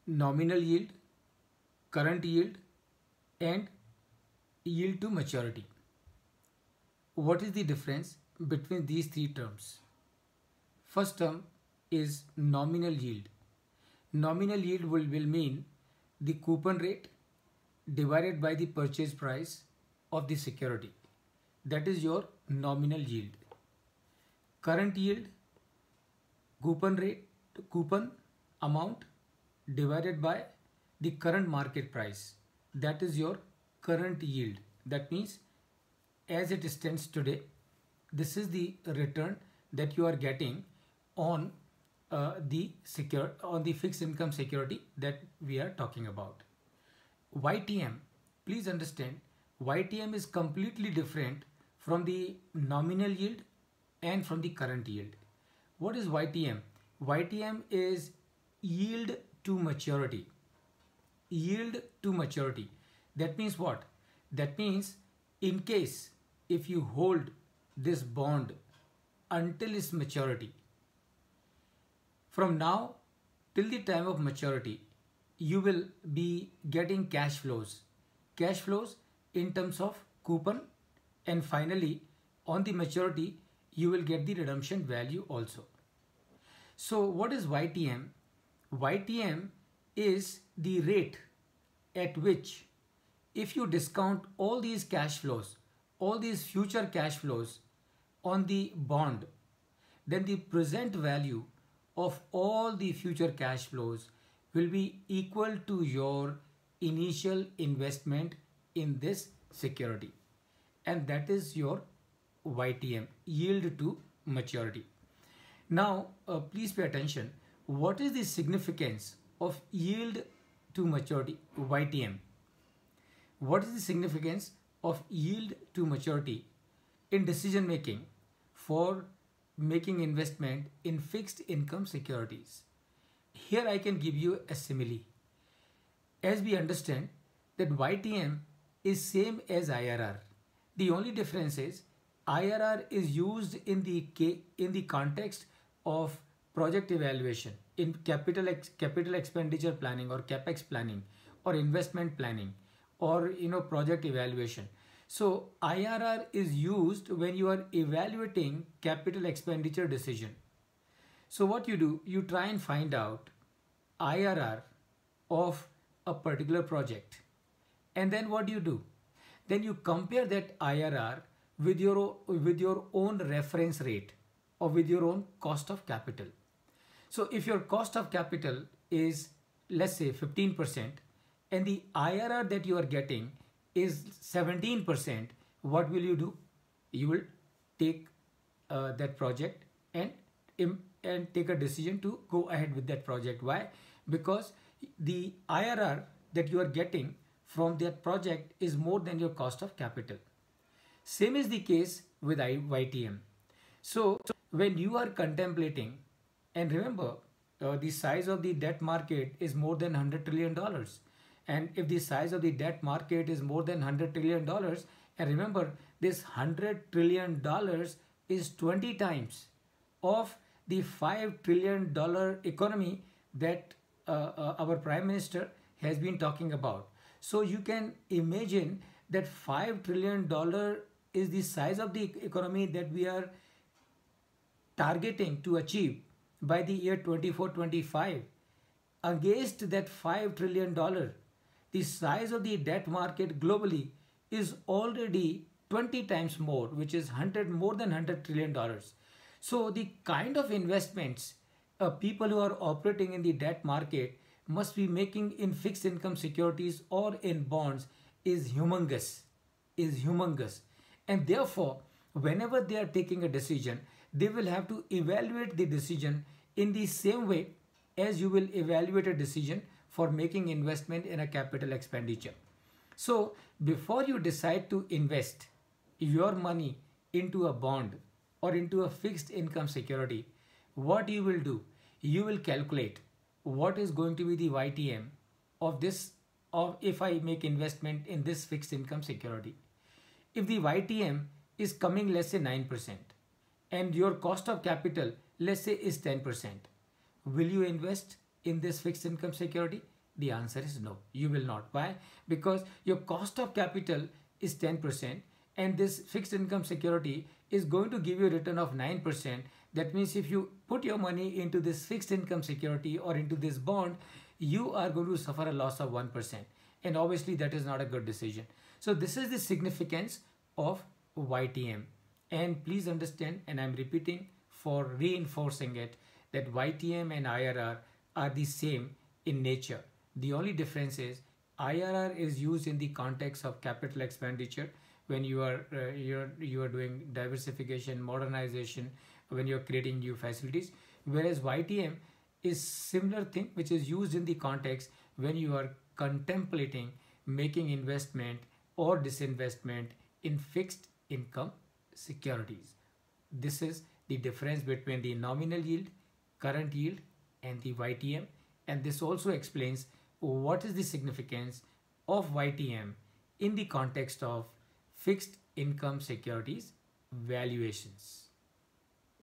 nominal yield, current yield, and yield to maturity. What is the difference between these three terms? First term is nominal yield. Nominal yield will mean the coupon rate divided by the purchase price of the security. That is your nominal yield. Current yield, coupon rate, coupon amount divided by the current market price. That is your current yield. That means as it stands today, this is the return that you are getting on the fixed income security that we are talking about. YTM, please understand, YTM is completely different from the nominal yield and from the current yield. What is YTM? YTM is yield to maturity. Yield to maturity. That means what? That means in case if you hold this bond until its maturity, from now till the time of maturity, you will be getting cash flows in terms of coupon, and finally on the maturity you will get the redemption value also. So what is YTM? YTM is the rate at which, if you discount all these cash flows, all these future cash flows on the bond, then the present value of all the future cash flows will be equal to your initial investment in this security, and that is your YTM, yield to maturity. Now please pay attention. What is the significance of yield to maturity, YTM? What is the significance of yield to maturity in decision making for making investment in fixed income securities? Here I can give you a simile. As we understand that YTM is same as IRR. The only difference is IRR is used in the context of project evaluation, in capital expenditure planning or capex planning or investment planning or project evaluation. So IRR is used when you are evaluating capital expenditure decision. So what you do, you try and find out IRR of a particular project, and then what do you do? Then you compare that IRR with your own reference rate or with your own cost of capital. So if your cost of capital is, let's say, 15% and the IRR that you are getting is 17%, what will you do? You will take that project and take a decision to go ahead with that project. Why? Because the IRR that you are getting from that project is more than your cost of capital. Same is the case with YTM. So when you are contemplating, and remember, the size of the debt market is more than $100 trillion. And if the size of the debt market is more than $100 trillion, and remember, this $100 trillion is 20 times of the $5 trillion economy that our Prime Minister has been talking about. So you can imagine that $5 trillion is the size of the economy that we are targeting to achieve by the year 24-25. Against that $5 trillion, the size of the debt market globally is already 20 times more, which is more than $100 trillion. So the kind of investments people who are operating in the debt market must be making in fixed income securities or in bonds is humongous, and therefore whenever they are taking a decision, they will have to evaluate the decision in the same way as you will evaluate a decision for making investment in a capital expenditure. So before you decide to invest your money into a bond or into a fixed income security, what you will do, you will calculate what is going to be the YTM of this, of if I make investment in this fixed income security. If the YTM is coming, let's say 9%, and your cost of capital, let's say, is 10%, will you invest in this fixed income security? The answer is no, you will not. Why? Because your cost of capital is 10% and this fixed income security is going to give you a return of 9%. That means if you put your money into this fixed income security or into this bond, you are going to suffer a loss of 1%. And obviously that is not a good decision. So this is the significance of YTM. And please understand, and I'm repeating for reinforcing it, that YTM and IRR are the same in nature. The only difference is IRR is used in the context of capital expenditure when you are doing diversification, modernization, when you're creating new facilities, whereas YTM is similar thing which is used in the context when you are contemplating making investment or disinvestment in fixed income securities. This is the difference between the nominal yield, current yield and the YTM, and this also explains what is the significance of YTM in the context of fixed income securities valuations.